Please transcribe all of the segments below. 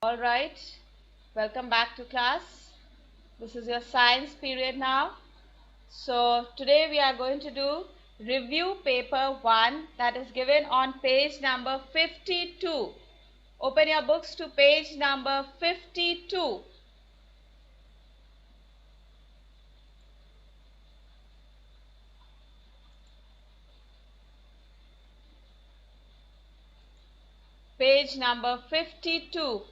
All right, welcome back to class. This is your science period now. So today we are going to do review paper 1 that is given on page number 52. Open your books to page number 52. Page number 52.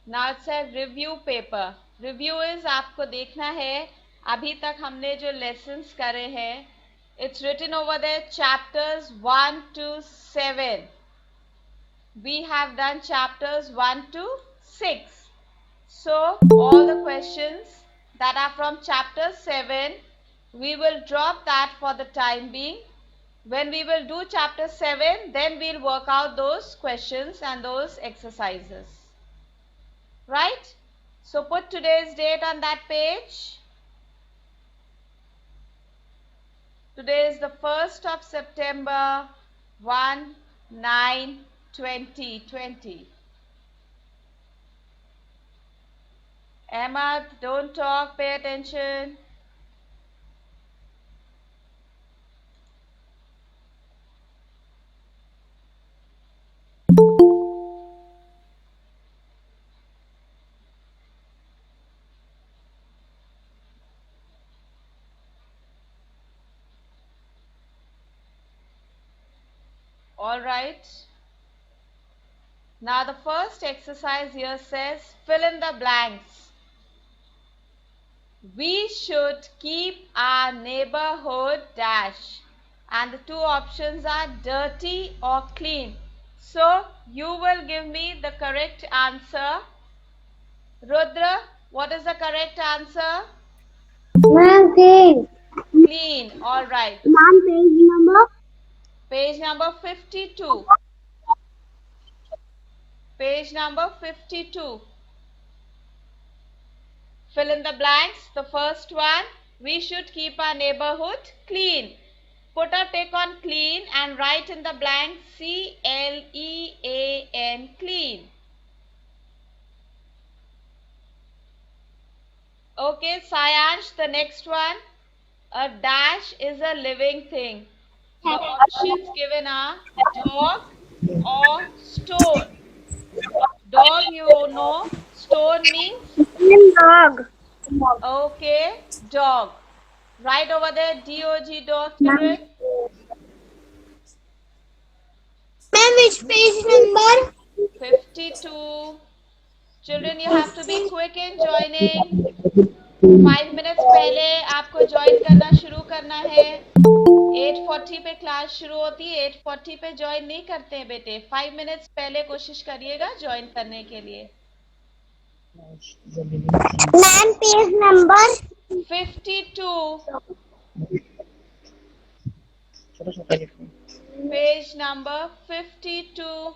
Now it's a review paper. Review is आपको देखना है अभी तक हमने जो lessons करे हैं. It's written over there chapters 1 to 7. We have done chapters 1 to 6. So all the questions that are from chapter 7, we will drop that for the time being. When we will do chapter 7, then we'll work out those questions and those exercises. Right? So put today's date on that page. Today is the 1st of September 1/9/2020. Ahmad, don't talk, pay attention. All right. Now the first exercise here says fill in the blanks. We should keep our neighborhood dash. And the two options are dirty or clean. So you will give me the correct answer. Rudra, what is the correct answer? Ma'am, clean. Clean. All right. Ma'am, page number? Page number 52. Page number 52. Fill in the blanks. The first one, we should keep our neighborhood clean. Put a tick on clean and write in the blank CLEAN, clean. Okay, Sayansh, the next one. A dash is a living thing. The options given are dog or stone. Dog, you know. Stone means? Dog. Okay, dog. Right over there, DOG, dog, children. Ma'am, which page number? 52. Children, you have to be quick in joining. 5 minutes पहले आपको join करना शुरू करना है. 8:40 पे class शुरू होती है. 8:40 पे ज्वाइन नहीं करते हैं बेटे. 5 मिनट्स पहले कोशिश करिएगा ज्वाइन करने के लिए. Ma'am, page number? 52. Page number 52.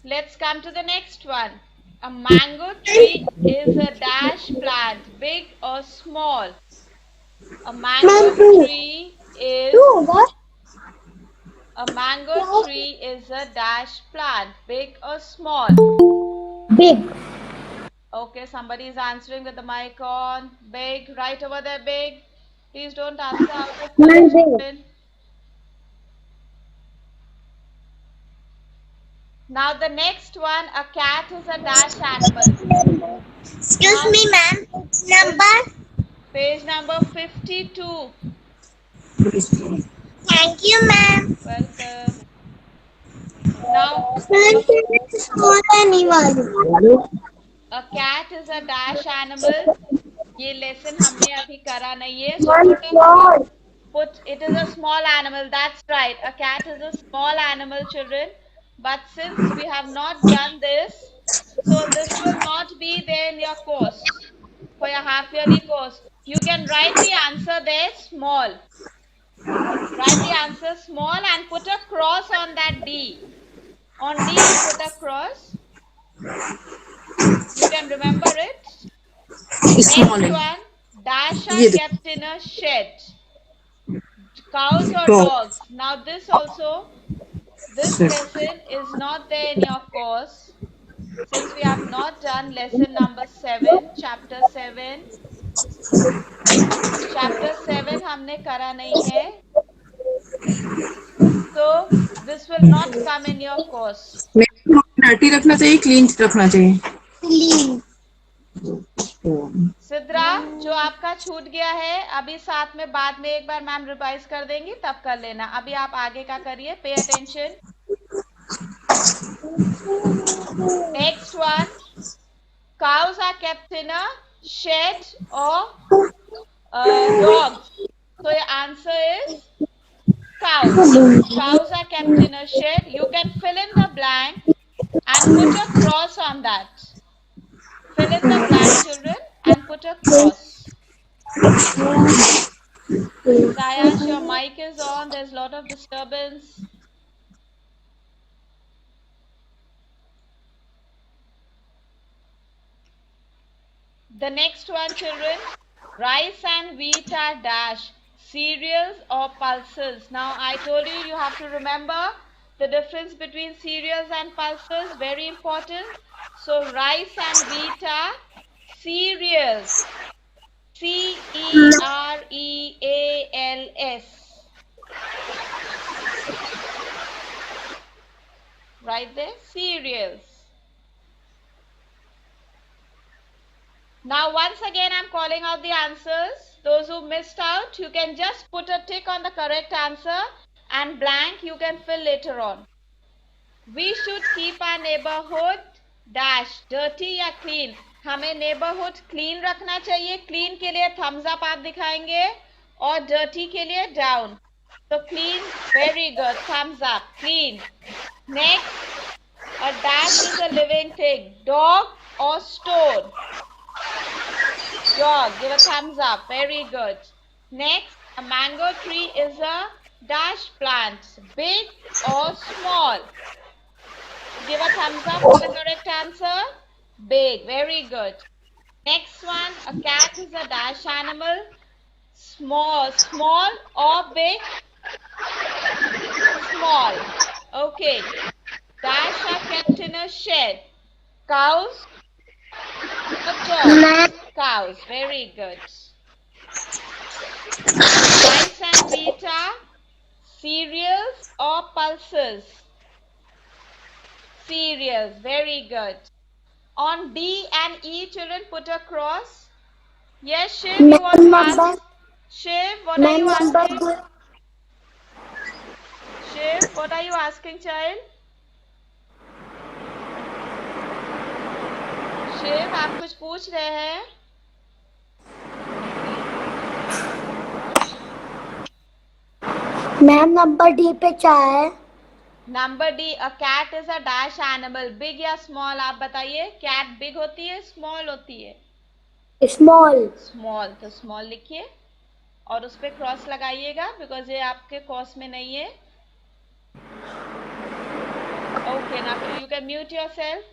Let's come to the next one. A mango tree is a dash plant, big or small. A mango tree is a dash plant, big or small. Big. Okay, somebody is answering with the mic on. Big, right over there, big. Please don't answer out of confusion. Now the next one, a cat is a dash animal. Excuse me, ma'am. Number? Page number 52. Thank you, ma'am. Welcome. Now, Small animal. a cat is a dash animal. ये lesson हमने अभी करा नहीं है. So put it is a small animal. That's right. A cat is a small animal, children. But since we have not done this, so this will not be there in your course, for your half yearly course. You can write the answer there, small. Write the answer small and put a cross on that D. On D you put a cross. You can remember it. Next one, dash are kept in a shed. Cows or dogs? Now this lesson is not there in your course since we have not done lesson number 7, chapter 7. Chapter 7 हमने करा नहीं है. So this will not come in your course. Dirty रखना चाहिए, clean रखना चाहिए. Clean. Sidra, जो आपका छूट गया है अभी साथ में बाद में एक बार मैम रिवाइज कर देंगी तब कर लेना. अभी आप आगे का करिए. Pay attention. Next one. Cows are kept in a shed or dogs. So your answer is cows. Cows are kept in a shed. You can fill in the blank and put a cross on that. Fill in the blank, children, and put a cross. Sayash, your mic is on. There's a lot of disturbance. The next one, children. Rice and wheat are dash. Cereals or pulses. Now, I told you you have to remember the difference between cereals and pulses. Very important. So, rice and wheat are cereals. cereals. Right there, cereals. Now, once again, I'm calling out the answers. Those who missed out, you can just put a tick on the correct answer and blank you can fill later on. We should keep our neighborhood dash dirty या clean. हमें neighborhood clean रखना चाहिए. Clean के लिए thumbs up आप दिखाएंगे और dirty के लिए down. So clean, very good. Thumbs up. Clean. Next, a dash is a living thing. Dog or stone? Dog. Give a thumbs up. Very good. Next, a mango tree is a dash plant. Big or small? Give a thumbs up for the correct answer. Big. Very good. Next one, a cat is a dash animal. Small. Small or big? Small. Okay. Dash are kept in a shed. Cows or dogs? Cows. Very good. Rice and wheat are cereals or pulses? Cereals. Very good. On D and E, children, put a cross. Yes, Shiv, you want to ask? Shiv, what are you asking? Shiv, what are you asking, child? Shiv, आप कुछ पूछ रहे हैं? Ma'am number D पे क्या है? Number D, a cat is a dash animal. Big या small आप बताइए. कैट बिग होती है, स्मॉल होती है? स्मॉल. स्मॉल. तो स्मॉल लिखिए और उस पे क्रॉस लगाइएगा बिकॉज ये आपके कोर्स में नहीं है. Okay, now you can mute yourself.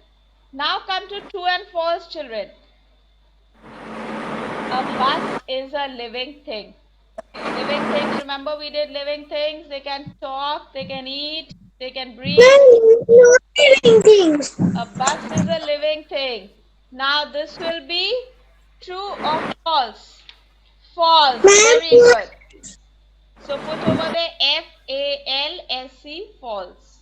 Now come to true and false, children. A bus is a living thing. Living things, remember we did living things. They can talk, they can eat, they can breathe. Living things. A bus is a living thing. Now this will be true or false? False. Very good. So put over there F-A-L-S-E, false.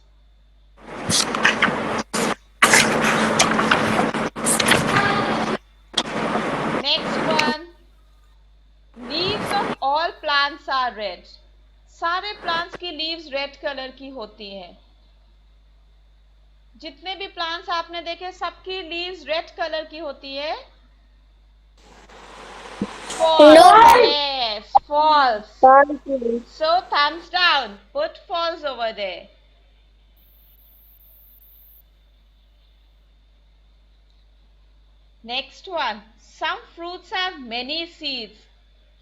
Next one. Leaves of all plants are red. सारे plants की leaves red color की होती हैं. जितने भी plants आपने देखे सबकी leaves red color की होती है. False. No. Yes, false. So thumbs down. Put false over there. Next one. Some fruits have many seeds.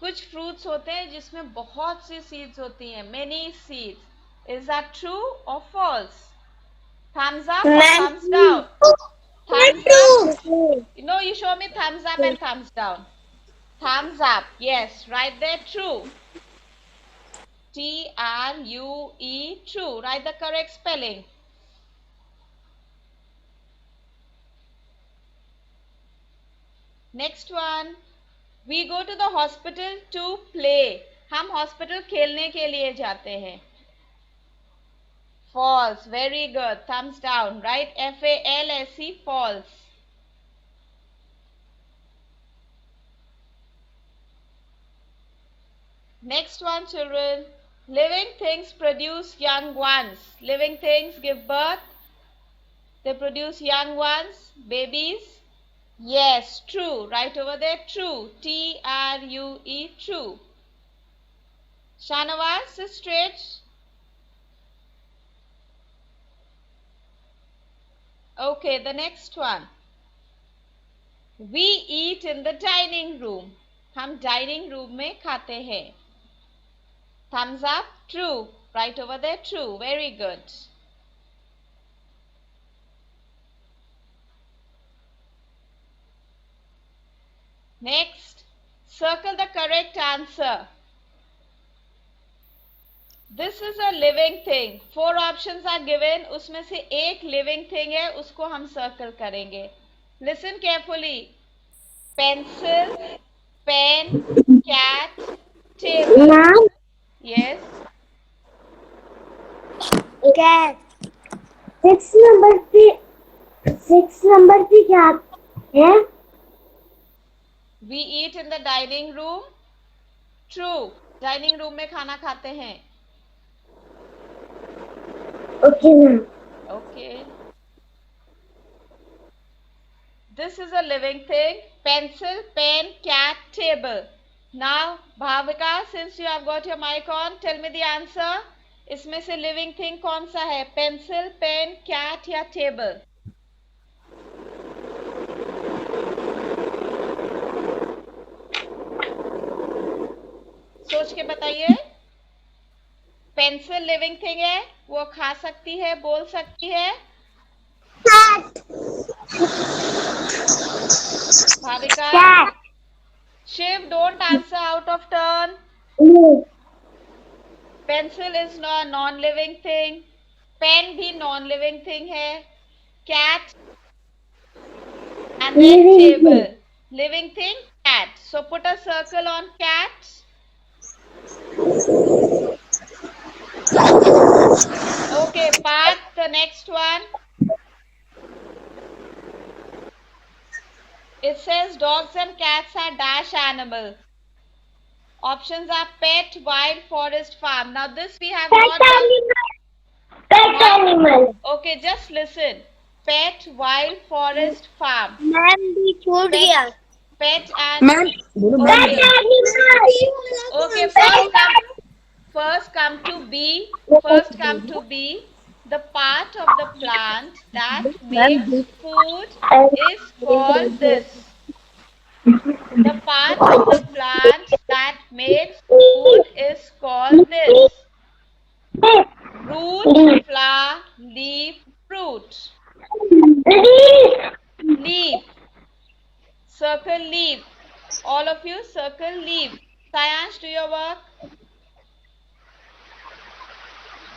कुछ fruits होते हैं जिसमें बहुत सी seeds होती हैं. Many seeds. Is that true or false? Thumbs up or thumbs down? Thumbs up. No, you show me thumbs up and thumbs down. Thumbs up. Yes, right there. True. True. True. Write the correct spelling. Next one. We go to the hospital to play. हम hospital खेलने के लिए जाते हैं. False. Very good. Thumbs down. Right? False. False. Next one, children. Living things produce young ones. Living things give birth. They produce young ones, babies. Yes, true. Right over there, true. True. True. Shanawaz, sit straight. Okay, the next one. We eat in the dining room. हम dining room में खाते हैं. Thumbs up, true. Right over there, true. Very good. Next, circle the correct answer. This is a living thing. 4 options are given. उसमें से एक living thing है, उसको हम circle करेंगे. Listen carefully. Pencil, pen, cat, table. Ma'am, Yes. cat. 6 number पे क्या है? We eat in the dining room. True. Dining room में खाना खाते हैं. Okay, ma'am. Okay. This is a living thing. Pencil, pen, cat, table. Now, Bhavika, since you have got your mic on, tell me the answer. इसमें से living thing कौन सा है? Pencil, pen, cat या table? सोच के बताइए. Pencil living thing है, वो खा सकती है, बोल सकती है. Cat. Bhavika. Cat. Shiv, don't answer out of turn. No. Pencil is not non-living thing. Pen भी non-living thing है. Cat and then Living table. thing. Living thing, cat. So put a circle on cat. Okay, Parth, the next one. It says dogs and cats are dash animals. Options are pet, wild, forest, farm. Now this we have Pet not done. animal. Pet animal. Okay, just listen. Pet, wild, forest, farm. Ma'am भी छूट गया. Pet and ma'am बोलो ma'am. Okay. Okay, first come to B. First come to B. The part of the plant that makes food is called this. The part of the plant that makes food is called this. Root, flower, leaf, fruit. Leaf. Circle leaf. All of you circle leaf. Sayansh, do your work.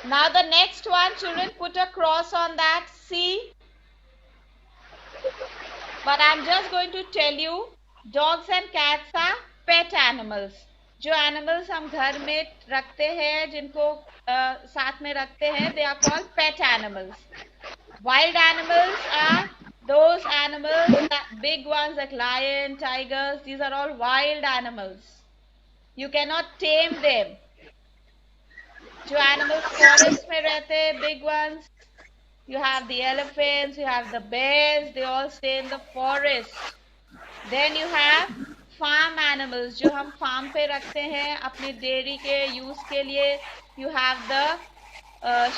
Now the next one, children, put a cross on that. C. But I'm just going to tell you, dogs and cats are pet animals. जो animals हम घर में रखते हैं, जिनको साथ में रखते हैं, they are called pet animals. Wild animals are those animals, big ones like lion, tigers. These are all wild animals. You cannot tame them. जो animals forest में रहते हैं, big ones. You have the elephants, you have the bears, they all stay in the forest. Then you have farm animals, जो हम farm पे रखते हैं अपनी dairy के use के लिए. You have the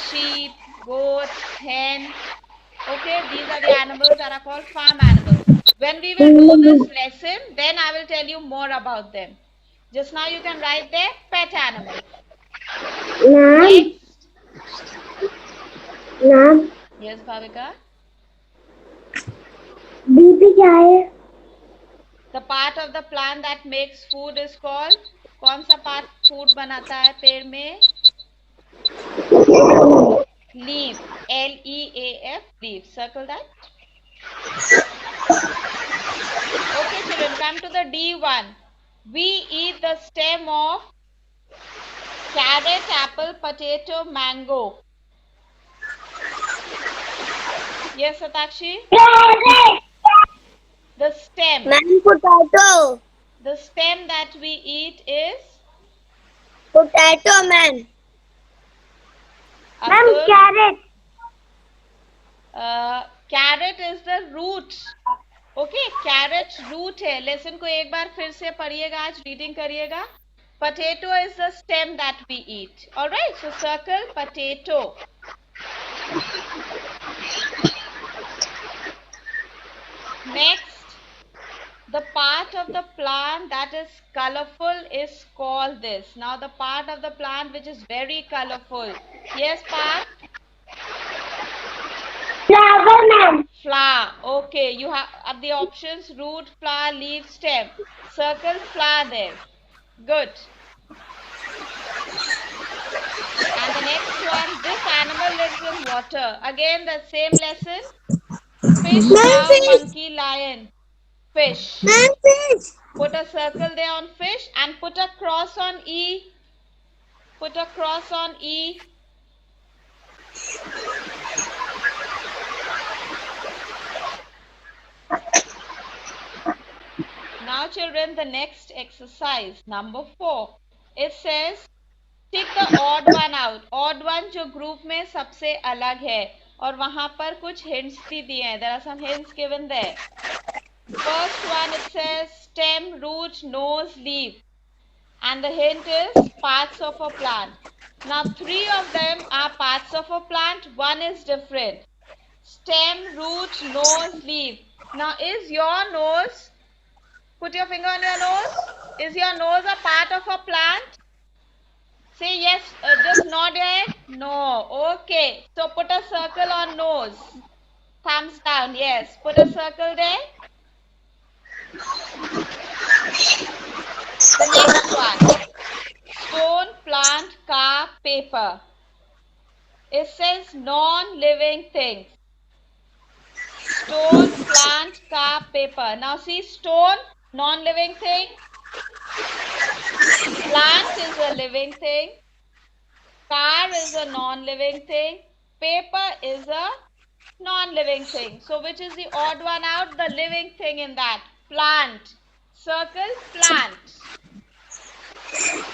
sheep, goat, hen. Okay, these are the animals that are called farm animals. When we will do this lesson, then I will tell you more about them. Just now you can write there pet animals. Ma'am. Ma'am. Yes, Bhavika. B पे क्या है? The part of the plant that makes food is called कौन सा part food बनाता है पेड़ में? Leaf, Leaf, leaf. Circle that. Okay, children, come to the D1. We eat the stem of carrot, apple, potato, mango. Yes, Satakshi? The stem. Man, potato. The stem that we eat is? Potato, man. Ma'am, carrot. Carrot is the root. Okay, carrot root है. Lesson को एक बार फिर से पढ़िएगा, आज reading करिएगा. Potato is the stem that we eat. Alright, so circle potato. Next, the part of the plant that is colorful is called this. Now the part of the plant which is very colorful. Yes, Parth? Flower, ma'am. Flower. Okay, you have the options root, flower, leaf, stem. Circle flower there. Good. And the next one, this animal lives in water. Again, the same lesson. Fish, cow, monkey, lion. Fish. Fish. Put a circle there on fish and put a cross on E. Put a cross on E. Now children, the next exercise, number 4. It says, tick the odd one out. Odd one जो group में सबसे अलग है और वहाँ पर कुछ hints भी दिए हैं. There are some hints given there. First one, it says stem, root, nose, leaf. And the hint is parts of a plant. Now 3 of them are parts of a plant. One is different. Stem, root, nose, leaf. Now is your nose, put your finger on your nose. Is your nose a part of a plant? Say yes, just nod your head. No. Okay. So put a circle on nose. Thumbs down. Yes. Put a circle there. The next one. Stone, plant, car, paper. It says non-living things. Stone, plant, car, paper. Now see stone, non-living thing. Plant is a living thing. Car is a non-living thing. Paper is a non-living thing. So which is the odd one out? The living thing in that. Plant. Circle plant. Circle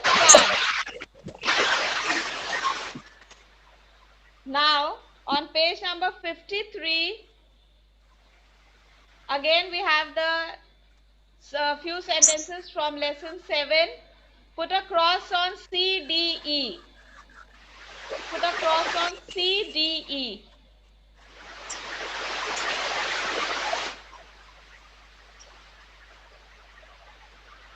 plant. Now on page number 53, again we have the few sentences from lesson 7. Put a cross on C, D, E. Put a cross on C, D, E.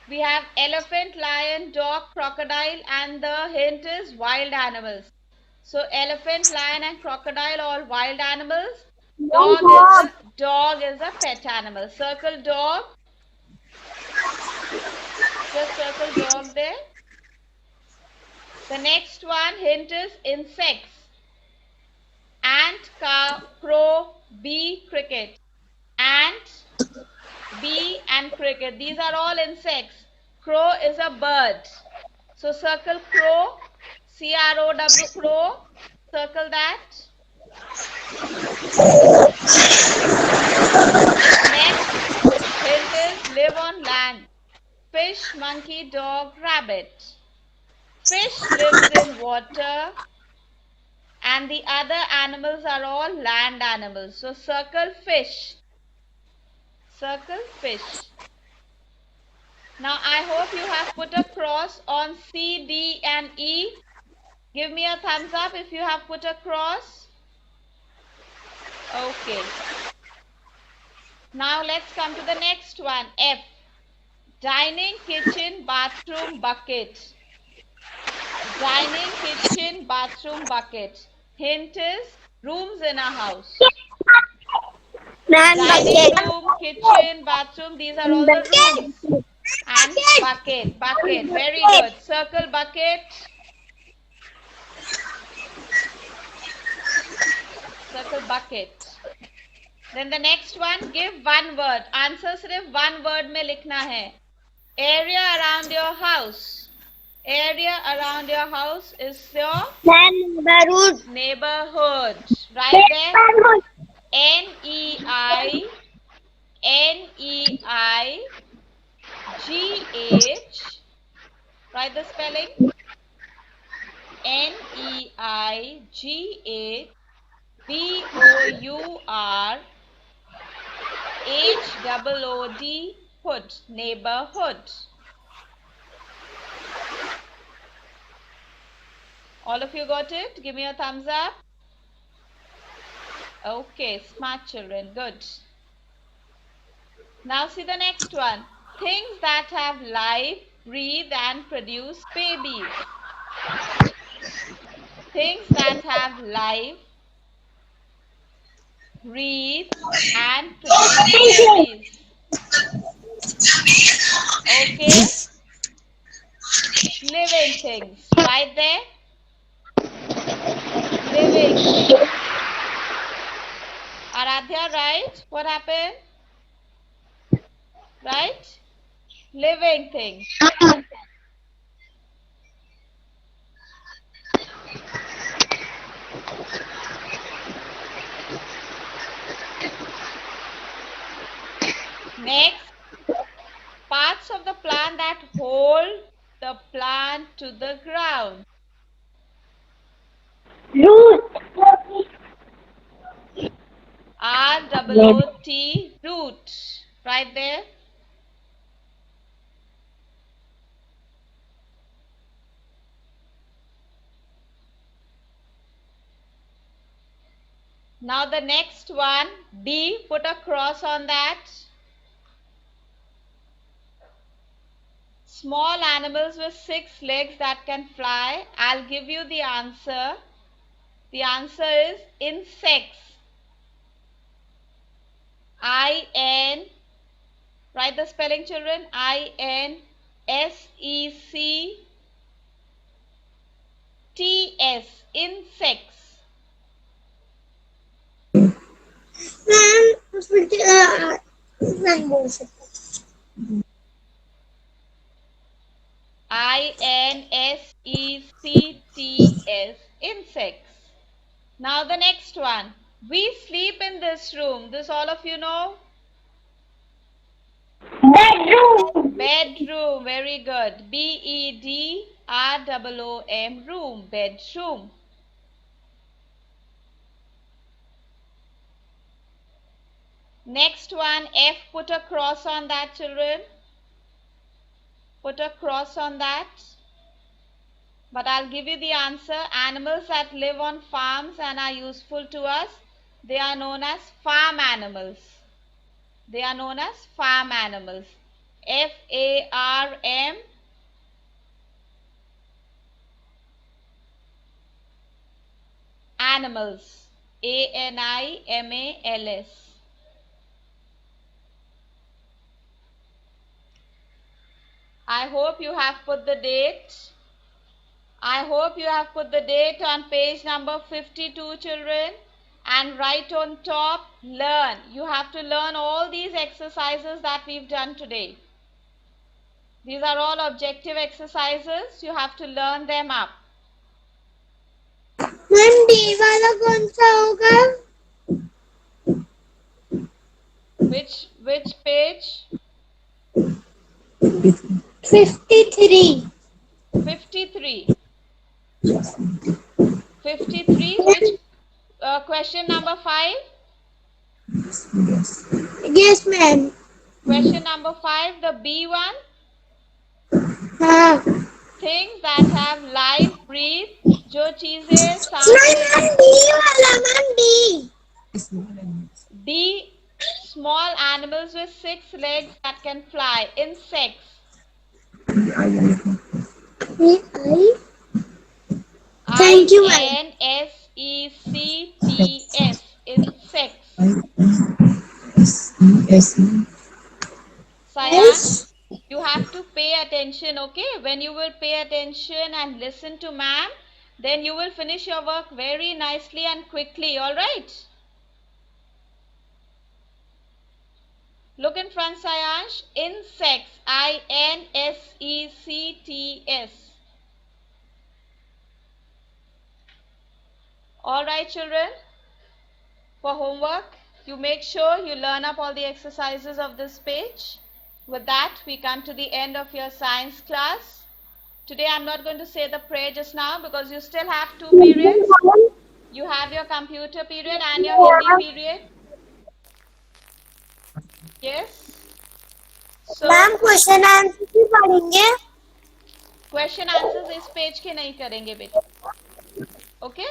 We have elephant, lion, dog, crocodile, and the hint is wild animals. So elephant, lion, and crocodile all wild animals. Dog is a pet animal. Circle dog. Just circle dog there. The next one, hint is insects. Ant, cow, crow, bee, cricket. Ant, bee and cricket. These are all insects. Crow is a bird. So circle crow. C-R-O-W, crow. Circle that. Next, hint is live on land. Fish, monkey, dog, rabbit. Fish lives in water and the other animals are all land animals. So circle fish. Circle fish. Now I hope you have put a cross on C, D and E. Give me a thumbs up if you have put a cross. Okay. Now let's come to the next one. F. Dining, kitchen, bathroom, bucket. Dining, kitchen, bathroom, bucket. Hint is rooms in a house. Dining room, kitchen, bathroom, these are all the rooms. And bucket. Bucket. Very good. Circle bucket. Circle bucket. Then the next one, give one word. Answer सिर्फ one word में लिखना है. Area around your house. Area around your house is your Neighborhood. neighborhood. Right there. Neigh. Write the spelling. Neighbourhood. Hood. Neighborhood. All of you got it? Give me a thumbs up. Okay, smart children. Good. Now see the next one. Things that have life, breathe and produce babies. Things that have life, breathe and produce babies. Okay. Living things. Right there. Living things. Aradhya, right? What happened? Right? Living things. Next, parts of the plant that hold the plant to the ground. Root. R-O-O-T, root. Right there. Now the next one, D, put a cross on that. Small animals with 6 legs that can fly. I'll give you the answer. The answer is insects. I-N, write the spelling children, I-N-S-E-C-T-S, insects. I-N-S-E-C-T-S, insects. Now the next one. We sleep in this room. This all of you know? Bedroom. Bedroom. Very good. B-E-D-R-O-O-M, room. Bedroom. Next one, F, put a cross on that, children. Put a cross on that. But I'll give you the answer. Animals that live on farms and are useful to us, they are known as farm animals. They are known as farm animals. F-A-R-M. Animals. A-N-I-M-A-L-S. I hope you have put the date. I hope you have put the date on page number 52, children. And write on top, learn. You have to learn all these exercises that we've done today. These are all objective exercises. You have to learn them up. Ma'am D वाला कौन सा होगा? Which page? 53. 53. 53. Which question number 5? Yes, ma'am. Question number 5, the B one. हाँ. Things that have life, breathe. जो चीजें सांस ma'am D वाला ma'am D. D, small animals with 6 legs that can fly. Insects. Thank you, ma'am. I-N-S-E-C-T-S. Insects. Sayan, You have to pay attention, okay? When you will pay attention and listen to ma'am, then you will finish your work very nicely and quickly, alright? Look in front, Sayansh. Insects, INSECTS. Alright, children. For homework, you make sure you learn up all the exercises of this page. With that, we come to the end of your science class. Today, I'm not going to say the prayer just now because you still have 2 periods. You have your computer period and your Hindi period. Yes. So, ma'am question answer भी पढ़ेंगे. Question answers इस page के नहीं करेंगे बेटा. Okay.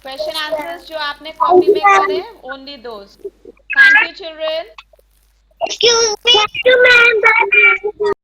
Question answers जो आपने copy में करे, only those. Thank you children. Excuse me.